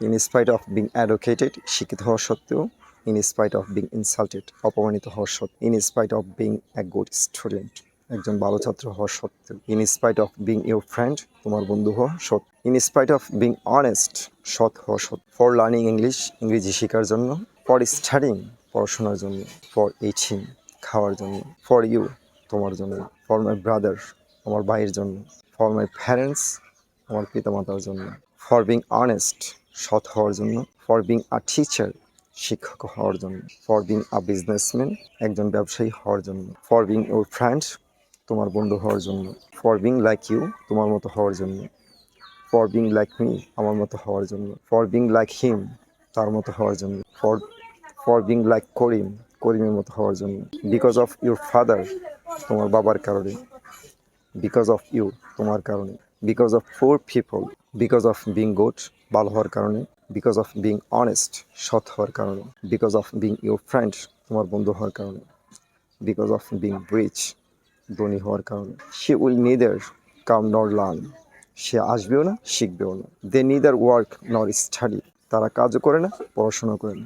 In spite of being educated, শিক্ষিত হওয়া সত্ত্বেও, in spite of being insulted, অপমানিত হওয়া সত্ত্বেও, in spite of being a good student, একজন ভালো ছাত্র হওয়া সত্ত্বেও, in spite of being your friend, তোমার বন্ধু হওয়া সত্ত্বেও, in spite of being honest, সৎ হওয়া সত্ত্বেও, ফর লার্নিং ইংলিশ, ইংরেজি শেখার জন্য, ফর স্টাডিং, পড়াশোনার জন্য, ফর ইটিং, খাওয়ার জন্য, ফর ইউ, তোমার জন্য, ফর মাই ব্রাদার, আমার ভাইয়ের জন্য, ফর মাই প্যারেন্টস, আমার পিতামাতার জন্য, ফর বিং অনেস্ট, সৎ হওয়ার জন্য, ফর বিং আ টিচার, শিক্ষক হওয়ার জন্য, ফর বিং আ বিজনেসম্যান, একজন ব্যবসায়ী হওয়ার জন্য, ফর বিং ইউর ফ্রেন্ড, তোমার বন্ধু হওয়ার জন্য, ফর বিং লাইক ইউ, তোমার মতো হওয়ার জন্য, ফর বিং লাইক মি, আমার মতো হওয়ার জন্য, ফর বিং লাইক হিম, তার মতো হওয়ার জন্য, ফর বিং লাইক করিম, করিমের মতো হওয়ার জন্য, বিকজ অফ ইউর ফাদার, তোমার বাবার কারণে, বিকজ অফ ইউ, তোমার কারণে, because of poor people, because of being good, ভালো হওয়ার কারণে, বিকজ অফ বিং অনেস্ট, সৎ হওয়ার কারণে, because of being your friend, তোমার বন্ধু হওয়ার কারণে, বিকজ অফ বিং রিচ, ধনী হওয়ার কারণে। শি উইল নিদার কাম নর লার্ন, সে আসবেও না, শিখবেও না। দে নিদার ওয়ার্ক নর স্টাডি, তারা কাজও করে না, পড়াশোনা করে না।